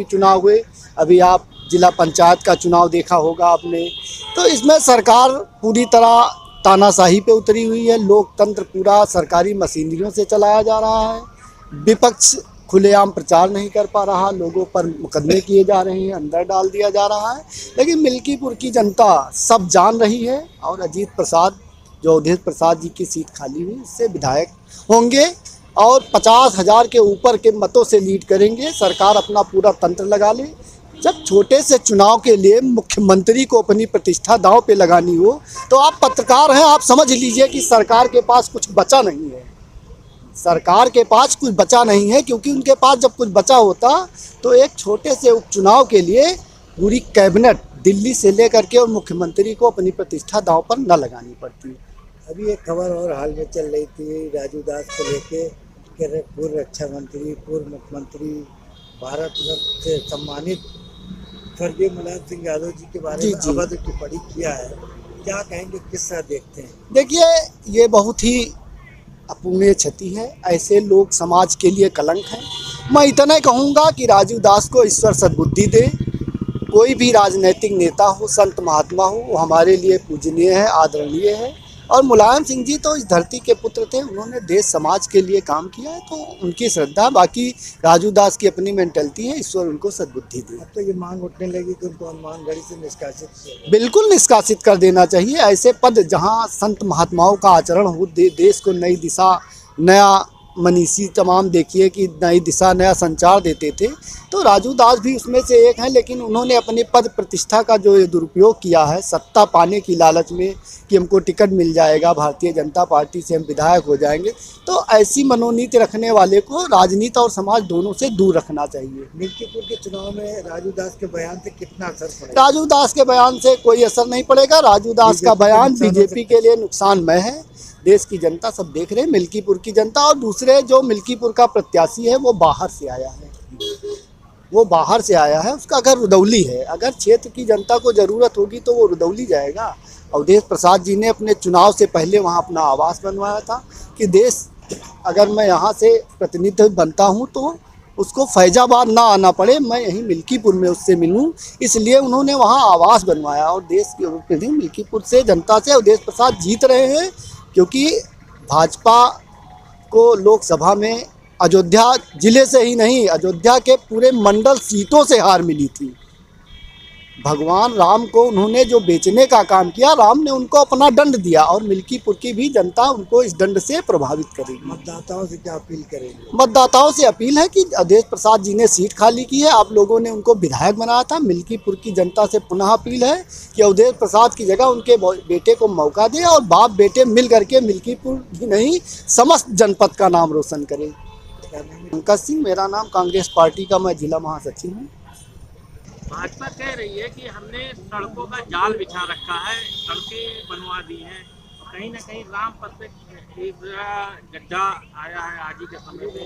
भी चुनाव हुए, अभी आप जिला पंचायत का चुनाव देखा होगा आपने। तो इसमें सरकार पूरी तरह तानाशाही पे उतरी हुई है, लोकतंत्र पूरा सरकारी मशीनरियों से चलाया जा रहा है, विपक्ष खुलेआम प्रचार नहीं कर पा रहा, लोगों पर मुकदमे किए जा रहे हैं, अंदर डाल दिया जा रहा है। लेकिन मिल्कीपुर की जनता सब जान रही है और अजीत प्रसाद, जो अवधेश प्रसाद जी की सीट खाली हुई, इससे विधायक होंगे और 50,000 के ऊपर के मतों से लीड करेंगे। सरकार अपना पूरा तंत्र लगा ले। जब छोटे से चुनाव के लिए मुख्यमंत्री को अपनी प्रतिष्ठा दांव पे लगानी हो, तो आप पत्रकार हैं, आप समझ लीजिए कि सरकार के पास कुछ बचा नहीं है। सरकार के पास कुछ बचा नहीं है, क्योंकि उनके पास जब कुछ बचा होता तो एक छोटे से उपचुनाव के लिए पूरी कैबिनेट दिल्ली से लेकर के और मुख्यमंत्री को अपनी प्रतिष्ठा दांव पर न लगानी पड़ती। अभी एक खबर और हाल में चल रही थी राजू दास को लेके, पूर्व रक्षा मंत्री, पूर्व मुख्यमंत्री, भारत रत्न से सम्मानित स्वर्गीय मुलायम सिंह यादव जी के बारे में अभद्र टिप्पणी किया है। क्या कहेंगे, किस तरह देखते हैं? देखिए, ये बहुत ही अपूर्णीय क्षति है। ऐसे लोग समाज के लिए कलंक हैं। मैं इतना कहूँगा कि राजू दास को ईश्वर सद्बुद्धि दे। कोई भी राजनीतिक नेता हो, संत महात्मा हो, वो हमारे लिए पूजनीय है, आदरणीय है। और मुलायम सिंह जी तो इस धरती के पुत्र थे, उन्होंने देश समाज के लिए काम किया है, तो उनकी श्रद्धा। बाकी राजू दास की अपनी मेंटलिटी है, ईश्वर उनको सद्बुद्धि दे। अब तो ये मांग उठने लगी कि उनको हनुमानगढ़ी से निष्कासित, बिल्कुल निष्कासित कर देना चाहिए। ऐसे पद जहां संत महात्माओं का आचरण हो, देश को नई दिशा, नया मनीषी तमाम देखिए कि नई दिशा, नया संचार देते थे, तो राजू दास भी उसमें से एक हैं। लेकिन उन्होंने अपने पद प्रतिष्ठा का जो दुरुपयोग किया है, सत्ता पाने की लालच में कि हमको टिकट मिल जाएगा, भारतीय जनता पार्टी से हम विधायक हो जाएंगे, तो ऐसी मनोनीति रखने वाले को राजनीति और समाज दोनों से दूर रखना चाहिए। मिल्कीपुर के चुनाव में राजू दास के बयान से कितना असर पड़ेगा? राजू दास के बयान से कोई असर नहीं पड़ेगा। राजू दास का बयान बीजेपी के लिए नुकसानमय है। देश की जनता सब देख रहे हैं, मिल्कीपुर की जनता। और दूसरे जो मिल्कीपुर का प्रत्याशी है वो बाहर से आया है, उसका घर रुदौली है। अगर क्षेत्र की जनता को ज़रूरत होगी तो वो रुदौली जाएगा। अवधेश प्रसाद जी ने अपने चुनाव से पहले वहाँ अपना आवास बनवाया था कि देश, अगर मैं यहाँ से प्रतिनिधि बनता हूँ तो उसको फैजाबाद ना आना पड़े, मैं यहीं मिल्कीपुर में उससे मिलूँ, इसलिए उन्होंने वहाँ आवास बनवाया। और देश के प्रतिनिधि मिल्कीपुर से, जनता से अवधेश प्रसाद जीत रहे हैं, क्योंकि भाजपा को लोकसभा में अयोध्या जिले से ही नहीं, अयोध्या के पूरे मंडल सीटों से हार मिली थी। भगवान राम को उन्होंने जो बेचने का काम किया, राम ने उनको अपना दंड दिया, और मिल्कीपुर की भी जनता उनको इस दंड से प्रभावित करेगी। मतदाताओं से क्या अपील करेंगे? मतदाताओं से अपील है कि अवधेश प्रसाद जी ने सीट खाली की है, आप लोगों ने उनको विधायक बनाया था। मिल्कीपुर की जनता से पुनः अपील है कि अवधेश प्रसाद की जगह उनके बेटे को मौका दें और बाप बेटे मिल करके मिल्कीपुर ही नहीं, समस्त जनपद का नाम रोशन करें। पंकज सिंह मेरा नाम, कांग्रेस पार्टी का मैं जिला महासचिव हूँ। भाजपा कह रही है कि हमने सड़कों का जाल बिछा रखा है, सड़कें बनवा दी हैं, कहीं ना कहीं राम पथ पे एक गड्ढा आया है, आज ही के समय में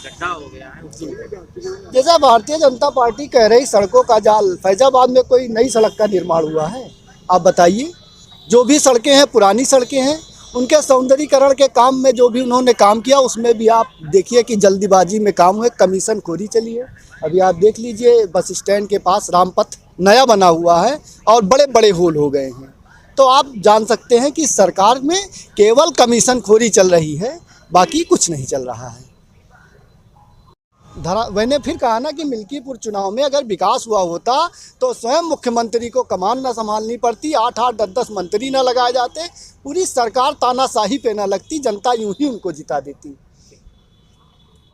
गड्ढा हो गया है। जैसा भारतीय जनता पार्टी कह रही सड़कों का जाल, फैजाबाद में कोई नई सड़क का निर्माण हुआ है? आप बताइए। जो भी सड़कें हैं पुरानी सड़कें हैं, उनके सौंदर्यीकरण के काम में जो भी उन्होंने काम किया, उसमें भी आप देखिए कि जल्दीबाजी में काम हुए, कमीशन खोरी चली है। अभी आप देख लीजिए, बस स्टैंड के पास रामपथ नया बना हुआ है और बड़े बड़े होल हो गए हैं। तो आप जान सकते हैं कि सरकार में केवल कमीशन खोरी चल रही है, बाकी कुछ नहीं चल रहा है। मैंने फिर कहा ना कि मिल्कीपुर चुनाव में अगर विकास हुआ होता तो स्वयं मुख्यमंत्री को कमान न संभालनी पड़ती, 8-8, 10-10 मंत्री न लगाए जाते, पूरी सरकार तानाशाही पे न लगती, जनता यूं ही उनको जिता देती।